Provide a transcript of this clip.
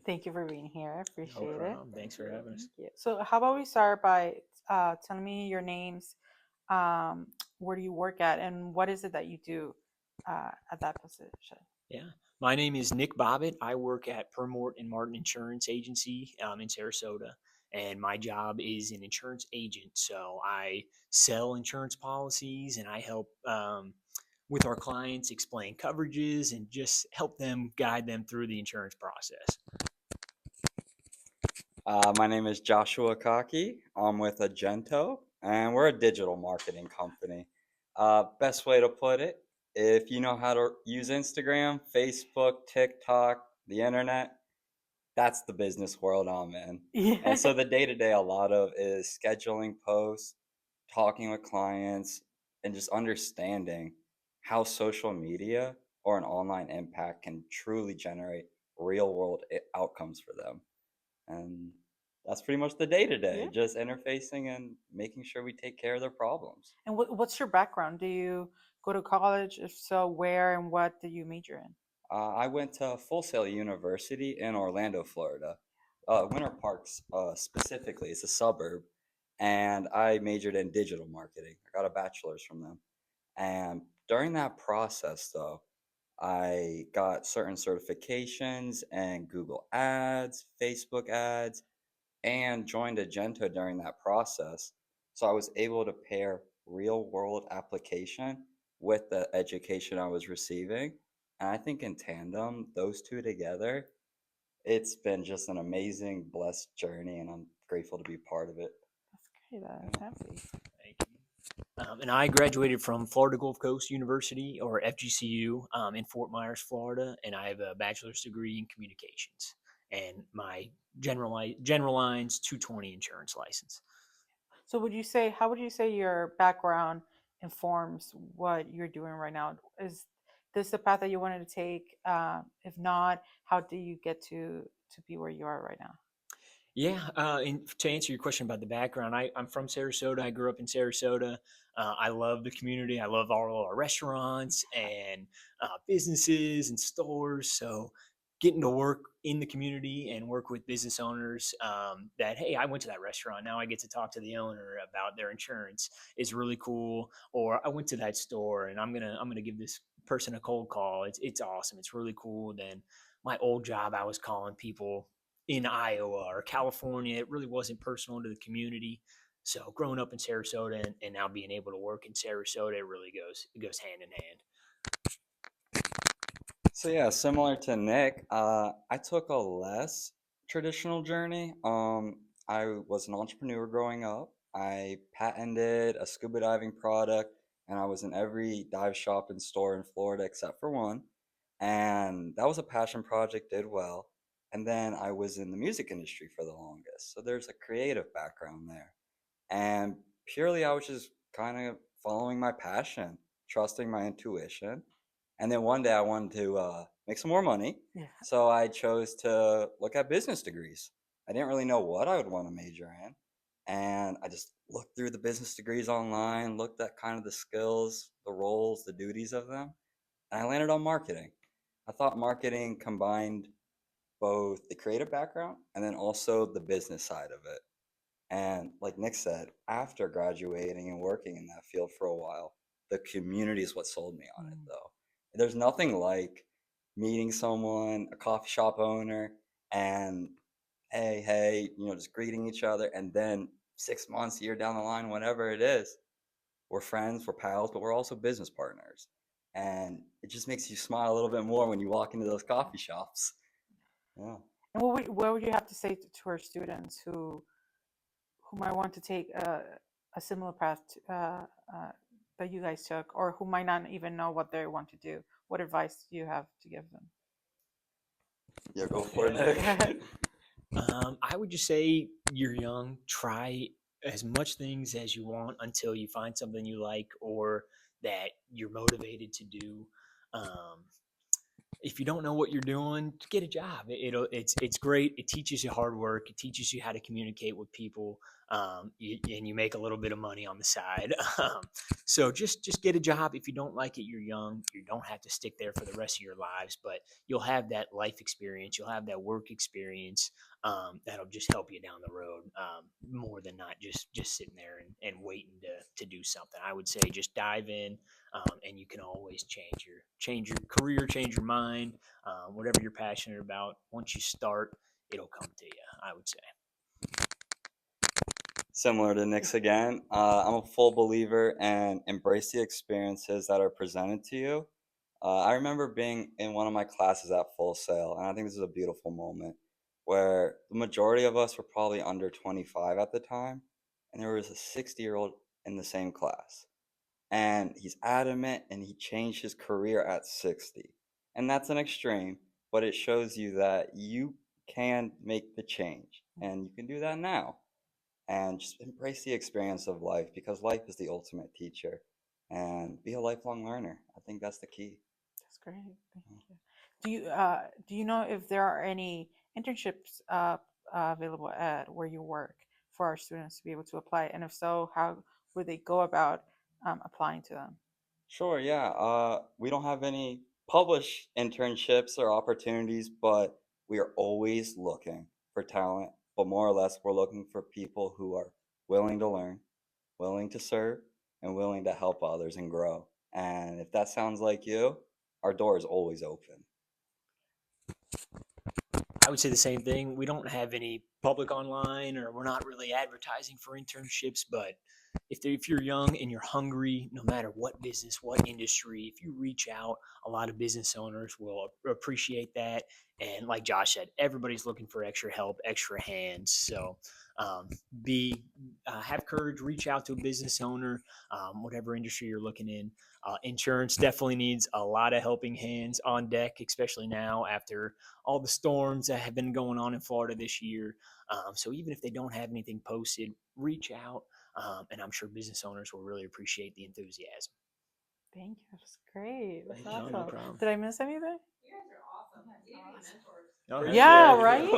Thank you for being here. I No appreciate it. problem. Thanks for having us. Thank you. So, how about we start by telling me your names, um, where do you work at, and what is it that you do at that position? Yeah. My name is Nick Bobbitt. I work at Purmort and Martin Insurance Agency in Sarasota. And my job is an insurance agent. So I sell insurance policies and I help with our clients explain coverages and just help them guide them through the insurance process. My name is Joshua Kaki. I'm with Aginto, and we're a digital marketing company. Best way to put it, if you know how to use Instagram, Facebook, TikTok, the internet, that's the business world I'm in. Yeah. And so the day to day, a lot of is scheduling posts, talking with clients, and just understanding how social media or an online impact can truly generate real world outcomes for them. And that's pretty much the day to Yeah. day, just interfacing and making sure we take care of their problems. And what's your background? Do you go to college? If so, where and what did you major in? I went to Full Sail University in Orlando, Florida. Winter Park, specifically, it's a suburb, and I majored in digital marketing. I got a bachelor's from them. And during that process, though, I got certain certifications and Google Ads, Facebook Ads, and joined Agento during that process. So I was able to pair real world application with the education I was receiving. And I think in tandem, those two together, it's been just an amazing, blessed journey, and I'm grateful to be part of it. That's great. I'm Yeah. happy. Thank you. And I graduated from Florida Gulf Coast University, or FGCU, in Fort Myers, Florida, and I have a bachelor's degree in communications and my general lines 220 insurance license. So, how would you say your background informs what you're doing right now? Is this the path that you wanted to take? If not, how do you get to be where you are right now? Yeah, and to answer your question about the background, I'm from Sarasota. I grew up in Sarasota. I love the community. I love all our restaurants and businesses and stores. So getting to work in the community and work with business owners that, hey, I went to that restaurant. Now I get to talk to the owner about their insurance is really cool. Or I went to that store and I'm gonna give this person a cold call. It's awesome. It's really cool. Then my old job, I was calling people in Iowa or California. It really wasn't personal to the community. So growing up in Sarasota and now being able to work in Sarasota, it goes hand in hand. So yeah, similar to Nick, I took a less traditional journey. I was an entrepreneur growing up. I patented a scuba diving product, and I was in every dive shop and store in Florida except for one. And that was a passion project, did well. And then I was in the music industry for the longest. So there's a creative background there. And purely, I was just kind of following my passion, trusting my intuition. And then one day I wanted to make some more money. Yeah. So I chose to look at business degrees. I didn't really know what I would want to major in. And I just looked through the business degrees online, looked at kind of the skills, the roles, the duties of them. And I landed on marketing. I thought marketing combined both the creative background and then also the business side of it. And like Nick said, after graduating and working in that field for a while, the community is what sold me on it, Mm. though. There's nothing like meeting someone, a coffee shop owner, and hey, just greeting each other. And then 6 months, a year down the line, whatever it is, we're friends, we're pals, but we're also business partners. And it just makes you smile a little bit more when you walk into those coffee shops. Yeah. And what would you have to say to our students who might want to take a similar path uh, that you guys took, or who might not even know what they want to do? What advice do you have to give them? Yeah, go for it, Nick. I would just say you're young. Try as much things as you want until you find something you like or that you're motivated to do. Um, if you don't know what you're doing, get a job. It's great. It teaches you hard work. It teaches you how to communicate with people. and you make a little bit of money on the side. So just get a job. If you don't like it, you're young. You don't have to stick there for the rest of your lives, but you'll have that life experience. You'll have that work experience. That'll just help you down the road, more than not just sitting there and waiting to do something. I would say just dive in, and you can always change your career, change your mind, whatever you're passionate about. Once you start, it'll come to you, I would say. Similar to Nick's again, I'm a full believer in embrace the experiences that are presented to you. I remember being in one of my classes at Full Sail, and I think this is a beautiful moment where the majority of us were probably under 25 at the time, and there was a 60-year-old in the same class. And he's adamant and he changed his career at 60. And that's an extreme, but it shows you that you can make the change and you can do that now. And just embrace the experience of life because life is the ultimate teacher and be a lifelong learner. I think that's the key. That's great. Thank you. Do you know if there are any internships available at where you work for our students to be able to apply? And if so, how would they go about applying to them? Sure, yeah. We don't have any published internships or opportunities, but we are always looking for talent. But more or less, we're looking for people who are willing to learn, willing to serve, and willing to help others and grow. And if that sounds like you, our door is always open. I would say the same thing. We don't have any public online, or we're not really advertising for internships. But if you're young and you're hungry, no matter what business, what industry, if you reach out, a lot of business owners will appreciate that. And like Josh said, everybody's looking for extra help, extra hands. So um, be have courage, reach out to a business owner, whatever industry you're looking in. Insurance definitely needs a lot of helping hands on deck, especially now after all the storms that have been going on in Florida this year. So even if they don't have anything posted, reach out, and I'm sure business owners will really appreciate the enthusiasm. Thank you. That's great. That's No, no awesome. problem. Did I miss anything? You guys are awesome. You need to be mentors. All right. Yeah, Yeah, right?